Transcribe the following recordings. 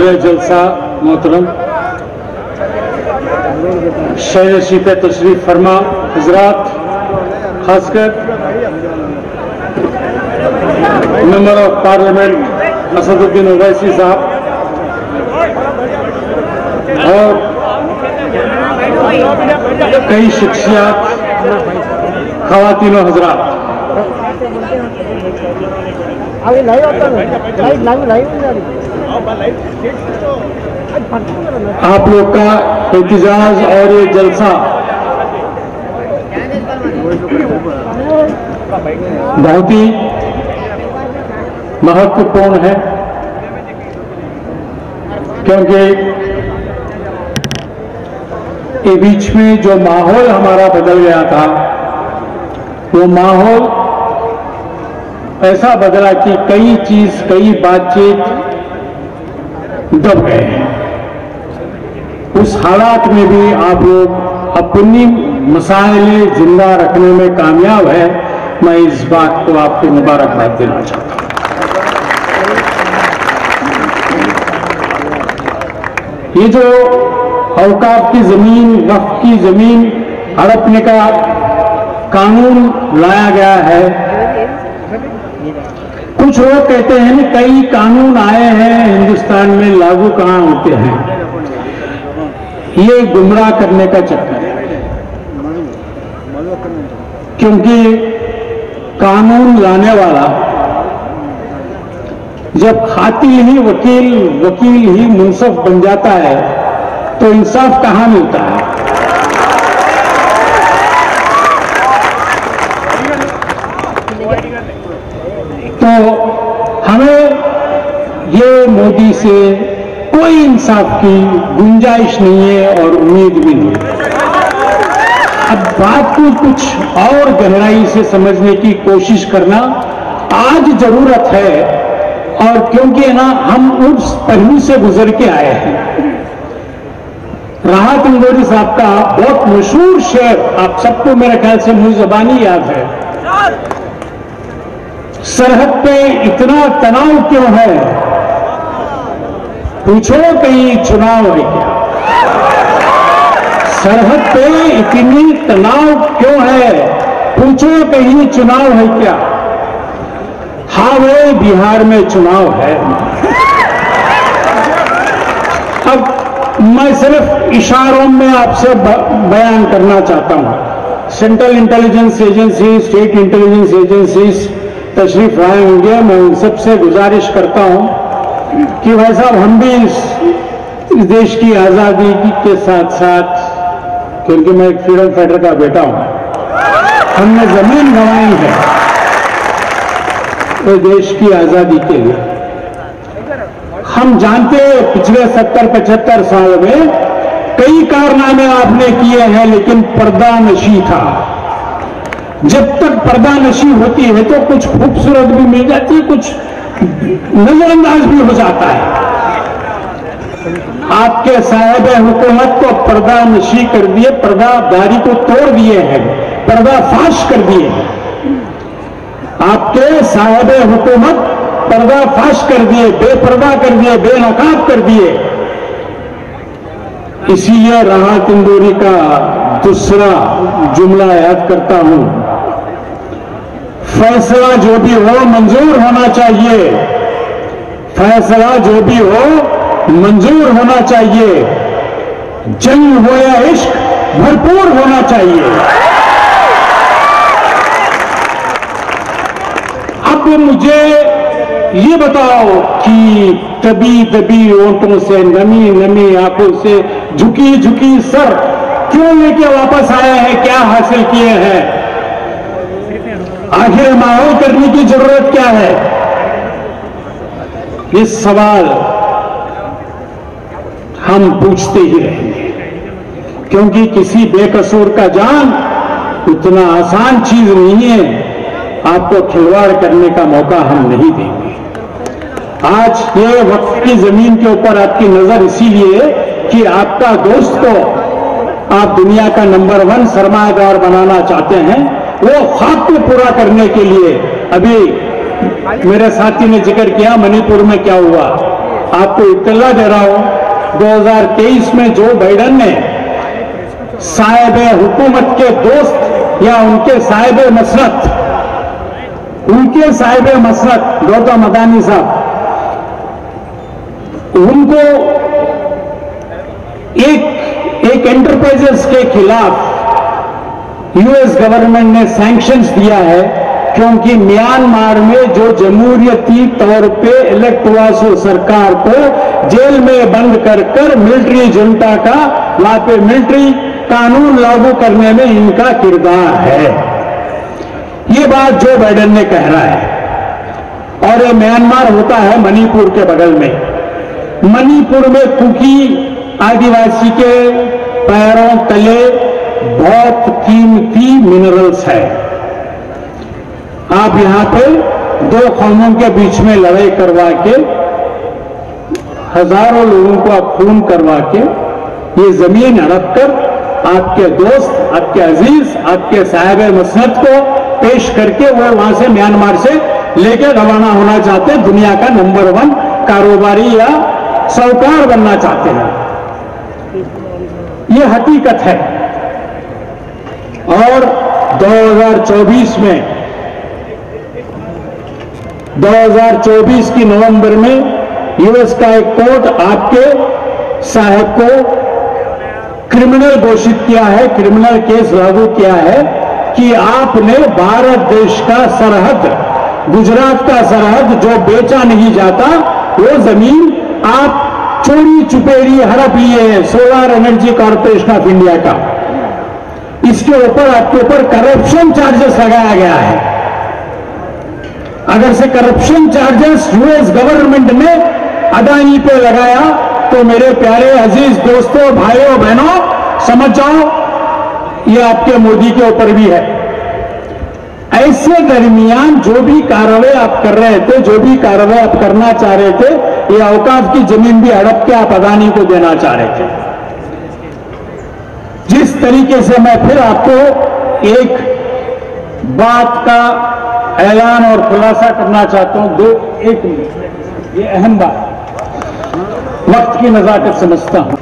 सदर जलसा मोहतरम शहर पे तशरीफ फरमा हजरात, खासकर member of parliament Asaduddin Owaisi साहब और कई शख्सियात, खवातीन और हजरात, आप लोग का एहतजाज और ये जलसा बहुत ही महत्वपूर्ण है, क्योंकि ये बीच में जो माहौल हमारा बदल गया था, वो माहौल ऐसा बदला कि कई बातचीत दब गए हैं। उस हालात में भी आप लोग अपनी मसाइलें जिंदा रखने में कामयाब है। मैं इस बात को आपको मुबारकबाद देना चाहता हूं। ये जो औकाफ की जमीन, वक्फ की जमीन हड़पने का कानून लाया गया है, कुछ लोग कहते हैं ना कई कानून आए हैं हिंदुस्तान में, लागू कहां होते हैं। ये गुमराह करने का चक्कर है, क्योंकि कानून लाने वाला जब खातिल ही वकील ही मुंसफ बन जाता है तो इंसाफ कहां मिलता है। तो हमें ये मोदी से कोई इंसाफ की गुंजाइश नहीं है और उम्मीद भी नहीं है। अब बात को कुछ और गहराई से समझने की कोशिश करना आज जरूरत है, और क्योंकि ना हम उस पहलू से गुजर के आए हैं। राहत इंदौरी साहब का बहुत मशहूर शेर आप सबको मेरे ख्याल से मुंह ज़बानी याद है, सरहद पे इतना तनाव क्यों है, पूछो कहीं चुनाव है क्या। सरहद पे इतनी तनाव क्यों है, पूछो कहीं चुनाव है क्या। हाँ वे बिहार में चुनाव है। अब मैं सिर्फ इशारों में आपसे बयान करना चाहता हूं। Central intelligence agency, state intelligence agencies तशरीफ लाए होंगे। मैं उन सबसे गुजारिश करता हूं कि भाई साहब, हम भी इस देश की आजादी के साथ साथ, क्योंकि मैं एक फ्रीडम फाइटर का बेटा हूं, हमने जमीन गंवाई है तो देश की आजादी के लिए। हम जानते हैं पिछले 70-75 साल में कई कारनामे आपने किए हैं, लेकिन पर्दा नशी था। जब तक पर्दा नशी होती है तो कुछ खूबसूरत भी मिल जाती है, कुछ नजरअंदाज भी हो जाता है। आपके साहिब हुकूमत को पर्दा नशी कर दिए, पर्दादारी को तोड़ दिए हैं, पर्दा फाश कर दिए हैं। आपके साहिब हुकूमत पर्दा फाश कर दिए, बेपर्दा कर दिए, बेनकाब कर दिए। इसीलिए राहत इंदौरी का दूसरा जुमला याद करता हूं, फैसला जो भी हो मंजूर होना चाहिए, फैसला जो भी हो मंजूर होना चाहिए, जंग हो या इश्क भरपूर होना चाहिए। अब मुझे ये बताओ कि दबी दबी ओंठों से, नमी नमी आंखों से, झुकी झुकी सर क्यों लेके वापस आए हैं, क्या हासिल किए हैं, आखिर माहौल करने की जरूरत क्या है। ये सवाल हम पूछते ही रहेंगे, क्योंकि किसी बेकसूर का जान उतना आसान चीज नहीं है। आपको खिलवाड़ करने का मौका हम नहीं देंगे। आज ये वक्फ की जमीन के ऊपर आपकी नजर इसीलिए कि आपका दोस्त को आप दुनिया का नंबर 1 सरमायादार बनाना चाहते हैं, वो ख्वाब को पूरा करने के लिए। अभी मेरे साथी ने जिक्र किया मणिपुर में क्या हुआ, आपको इत्तला दे रहा हूं, 2023 में जो बाइडेन ने साहिब हुकूमत के दोस्त या उनके साहिब मसरत गौतम अदानी साहब, उनको एक एंटरप्राइजेस के खिलाफ यूएस गवर्नमेंट ने सैंक्शंस दिया है, क्योंकि म्यांमार में जो जमहूरियती तौर पे इलेक्ट हुआ सो सरकार को जेल में बंद कर मिलिट्री जुंटा का वहां पे मिलिट्री कानून लागू करने में इनका किरदार है। ये बात जो बाइडेन ने कह रहा है, और ये म्यांमार होता है मणिपुर के बगल में। मणिपुर में कुकी आदिवासी के पैरों तले बहुत कीमती मिनरल्स है। आप यहां पे दो कौमों के बीच में लड़ाई करवा के, हजारों लोगों को आप खून करवा के ये जमीन हड़प कर आपके दोस्त, आपके अजीज, आपके साहिब मसरत को पेश करके वो वहां से म्यांमार से लेके रवाना होना चाहते हैं, दुनिया का नंबर 1 कारोबारी या साहूकार बनना चाहते हैं। ये हकीकत है। और 2024 की नवंबर में यूएस का एक कोर्ट आपके साहब को क्रिमिनल घोषित किया है, क्रिमिनल केस लागू किया है कि आपने भारत देश का सरहद, गुजरात का सरहद जो बेचा नहीं जाता, वो जमीन आप चोरी चुपेरी हड़प लिए है, solar energy corporation of India का। इसके ऊपर आपके ऊपर करप्शन चार्जेस लगाया गया है। अगर से करप्शन चार्जेस यूएस गवर्नमेंट ने अदानी पे लगाया तो मेरे प्यारे अजीज दोस्तों, भाइयों बहनों, समझ जाओ ये आपके मोदी के ऊपर भी है। ऐसे दरमियान जो भी कार्रवाई आप कर रहे थे, जो भी कार्रवाई आप करना चाह रहे थे, ये औकाफ की जमीन भी हड़प के आप अदानी को देना चाह रहे थे। जिस तरीके से मैं फिर आपको एक बात का ऐलान और खुलासा करना चाहता हूं, एक मिनट, ये अहम बात, वक्त की नजाकत समझता हूं।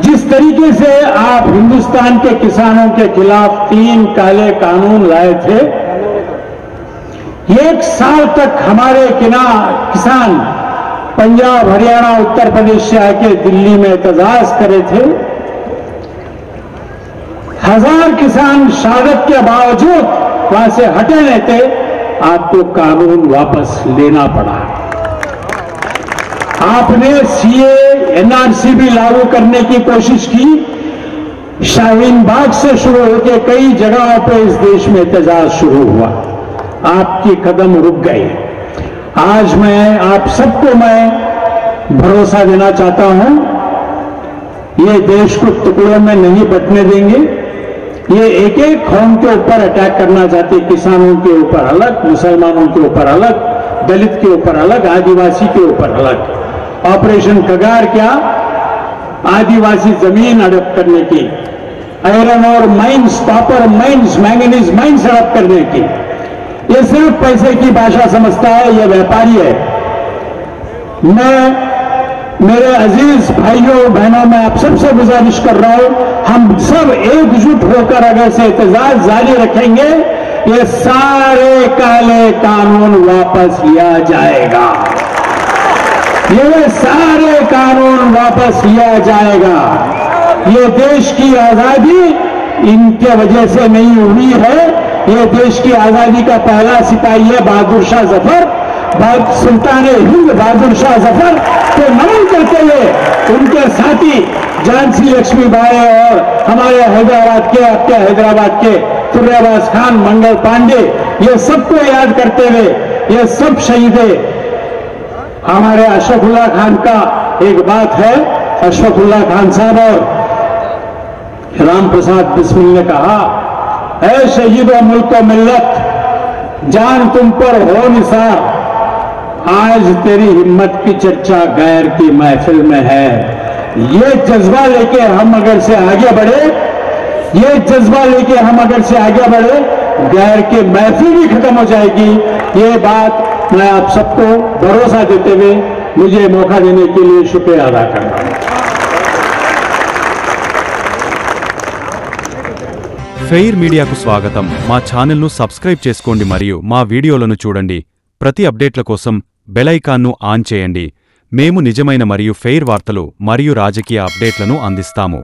जिस तरीके से आप हिंदुस्तान के किसानों के खिलाफ 3 काले कानून लाए थे, 1 साल तक हमारे किसान पंजाब, हरियाणा, उत्तर प्रदेश से आके दिल्ली में एहतजाज करे थे। 1000 किसान शहादत के बावजूद वहां से हटे नहीं थे, आपको कानून वापस लेना पड़ा। आपने सीए, एनआरसी भी लागू करने की कोशिश की। शाहीन बाग से शुरू होकर कई जगहों पर इस देश में एहतजाज शुरू हुआ, आपकी कदम रुक गए। आज मैं आप सबको भरोसा देना चाहता हूं, ये देश को टुकड़ों में नहीं बंटने देंगे। ये एक एक कौम के ऊपर अटैक करना चाहते, किसानों के ऊपर अलग, मुसलमानों के ऊपर अलग, दलित के ऊपर अलग, आदिवासी के ऊपर अलग। ऑपरेशन कगार क्या? आदिवासी जमीन हड़प करने की, आयरन और mines, copper mines, manganese mines हड़प करने की। ये सिर्फ पैसे की भाषा समझता है, ये व्यापारी है। मैं मेरे अजीज भाइयों बहनों, मैं आप सबसे गुजारिश कर रहा हूं, हम सब एकजुट होकर अगर से एहतजाज जारी रखेंगे, ये सारे काले कानून वापस लिया जाएगा। ये सारे कानून वापस लिया जाएगा। ये देश की आजादी इनके वजह से नहीं हुई है। ये देश की आजादी का पहला सिपाही है बहादुर शाह जफर, सुल्तान हिंद बहादुर शाह जफर को नमन करते हुए उनके साथी झांसी लक्ष्मीबाई और हमारे हैदराबाद के, आपके हैदराबाद के तुर्राबाज खान, मंगल पांडे, ये सबको याद करते हुए ये सब शहीदे। हमारे अशरफुल्ला खान का एक बात है, अशरफुल्ला खान साहब और राम प्रसाद बिस्मिल ने कहा, ऐ शहीदों मुल्क व मिल्लत, जान तुम पर हो निसार, आज तेरी हिम्मत की चर्चा गैर की महफिल में है। ये जज्बा लेके हम अगर से आगे बढ़े, ये जज्बा लेके हम अगर से आगे बढ़े, गैर की महफिल भी खत्म हो जाएगी। ये बात मैं आप सबको भरोसा देते हुए मुझे मौका देने के लिए शुक्रिया अदा करता हूं। ఫెయిర్ మీడియాకు స్వాగతం. మా ఛానల్ను సబ్స్క్రైబ్ చేసుకోండి మరియు మా వీడియోలను చూడండి. ప్రతి అప్డేట్ల కోసం బెల్ ఐకాన్ను ఆన్ చేయండి. మేము నిజమైన మరియు ఫెయిర్ వార్తలు మరియు రాజకీయ అప్డేట్లను అందిస్తాము.